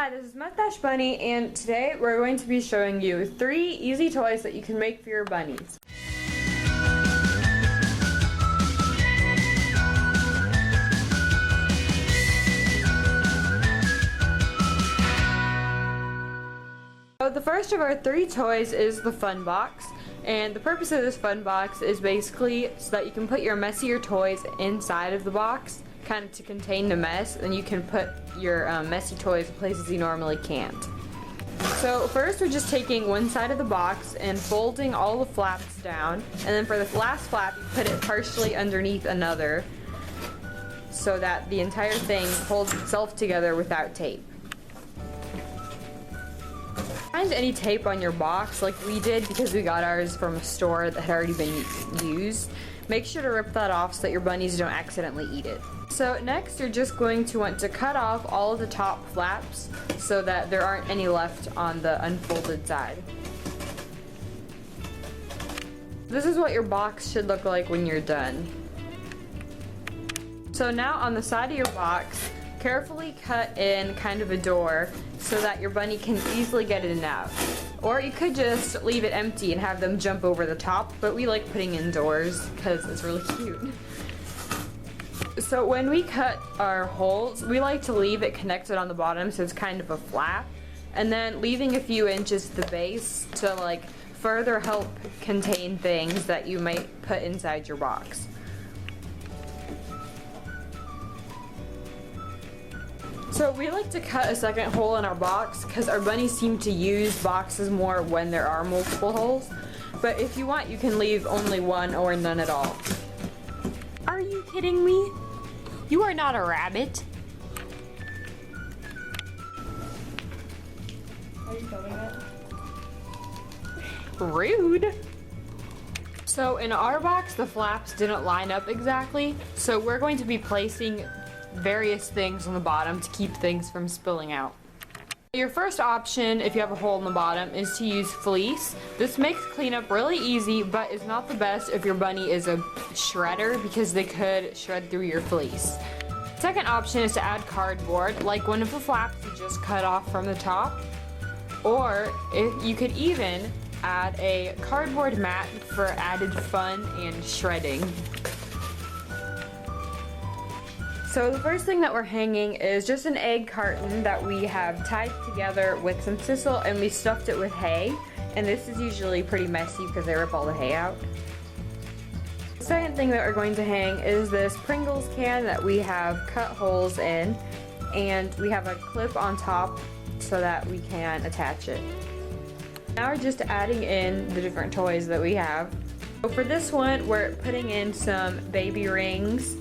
Hi, this is Mustache Bunny, and today we're going to be showing you 3 easy toys that you can make for your bunnies. So the first of our 3 toys is the Fun Box, and the purpose of this Fun Box is basically so that you can put your messier toys inside of the box, kind of to contain the mess, and you can put your messy toys in places you normally can't. So first we're just taking one side of the box and folding all the flaps down, and then for the last flap you put it partially underneath another so that the entire thing holds itself together without tape. Find any tape on your box like we did because we got ours from a store that had already been used. Make sure to rip that off so that your bunnies don't accidentally eat it. So next you're just going to want to cut off all of the top flaps so that there aren't any left on the unfolded side. This is what your box should look like when you're done. So now on the side of your box, carefully cut in kind of a door so that your bunny can easily get in and out. Or you could just leave it empty and have them jump over the top, but we like putting in doors because it's really cute. So when we cut our holes, we like to leave it connected on the bottom so it's kind of a flap, and then leaving a few inches to the base to like further help contain things that you might put inside your box. So we like to cut a second hole in our box because our bunnies seem to use boxes more when there are multiple holes, but if you want you can leave only one or none at all. Are you kidding me? You are not a rabbit. Are you filming it? Rude. So in our box the flaps didn't line up exactly, so we're going to be placing various things on the bottom to keep things from spilling out. Your first option, if you have a hole in the bottom, is to use fleece. This makes cleanup really easy, but is not the best if your bunny is a shredder because they could shred through your fleece. Second option is to add cardboard, like one of the flaps you just cut off from the top, or if you could even add a cardboard mat for added fun and shredding. So the first thing that we're hanging is just an egg carton that we have tied together with some sisal, and we stuffed it with hay, and this is usually pretty messy because they rip all the hay out. The second thing that we're going to hang is this Pringles can that we have cut holes in, and we have a clip on top so that we can attach it. Now we're just adding in the different toys that we have. So for this one we're putting in some baby rings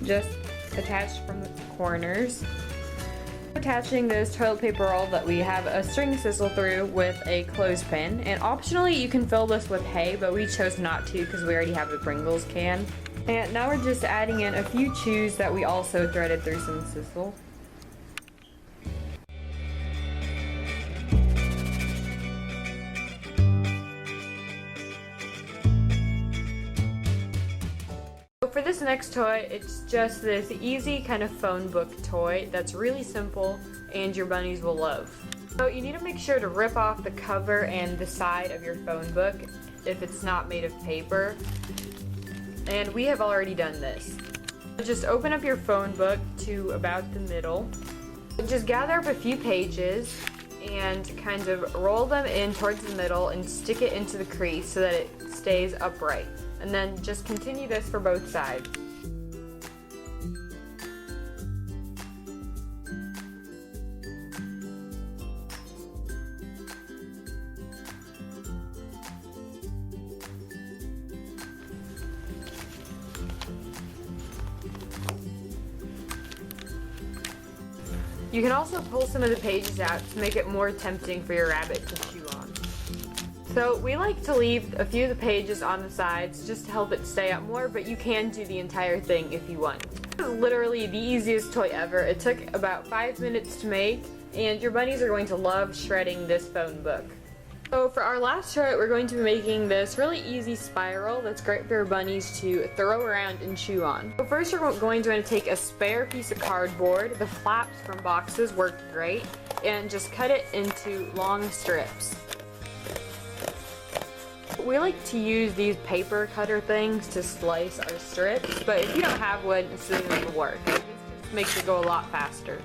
just attached from the corners. Attaching this toilet paper roll that we have a string sisal through with a clothespin, and optionally you can fill this with hay, but we chose not to because we already have the Pringles can. And now we're just adding in a few chews that we also threaded through some sisal. For this next toy, it's just this easy kind of phone book toy that's really simple and your bunnies will love. So you need to make sure to rip off the cover and the side of your phone book if it's not made of paper, and we have already done this. So just open up your phone book to about the middle. Just gather up a few pages and kind of roll them in towards the middle and stick it into the crease so that it stays upright. And then just continue this for both sides. You can also pull some of the pages out to make it more tempting for your rabbit to chew on. So we like to leave a few of the pages on the sides just to help it stay up more, but you can do the entire thing if you want. This is literally the easiest toy ever. It took about 5 minutes to make, and your bunnies are going to love shredding this phone book. So for our last toy, we're going to be making this really easy spiral that's great for your bunnies to throw around and chew on. So first we're going to take a spare piece of cardboard. The flaps from boxes worked great, and just cut it into long strips. We like to use these paper cutter things to slice our strips, but if you don't have one, scissors will work. It just makes it go a lot faster.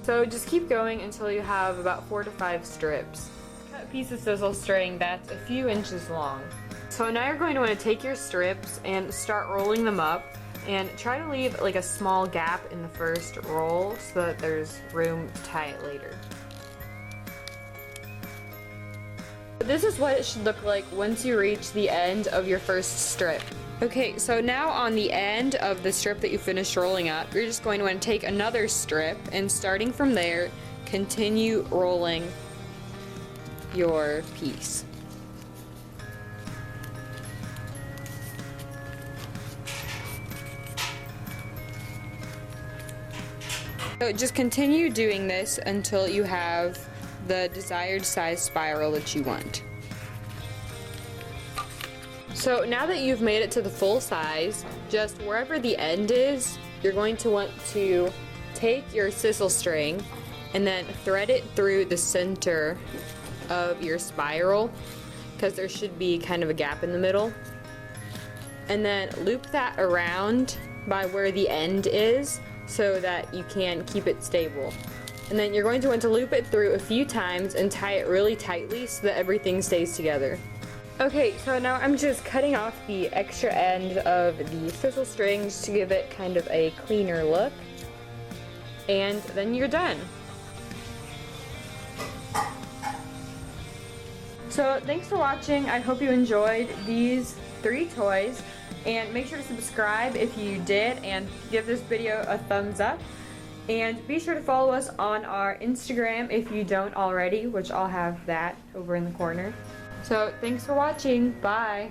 So just keep going until you have about 4 to 5 strips. Cut a piece of sizzle string that's a few inches long. So now you're going to want to take your strips and start rolling them up, and try to leave like a small gap in the first roll so that there's room to tie it later. This is what it should look like once you reach the end of your first strip. Okay, so now on the end of the strip that you finished rolling up, you're just going to want to take another strip, and starting from there, continue rolling your piece. So just continue doing this until you have the desired size spiral that you want. So now that you've made it to the full size, just wherever the end is, you're going to want to take your sizzle string and then thread it through the center of your spiral, because there should be kind of a gap in the middle. And then loop that around by where the end is so that you can keep it stable. And then you're going to want to loop it through a few times and tie it really tightly so that everything stays together. Okay, so now I'm just cutting off the extra end of the sizzle strings to give it kind of a cleaner look. And then you're done. So thanks for watching. I hope you enjoyed these 3 toys. And make sure to subscribe if you did, and give this video a thumbs up. And be sure to follow us on our Instagram if you don't already, which I'll have that over in the corner. So thanks for watching. Bye.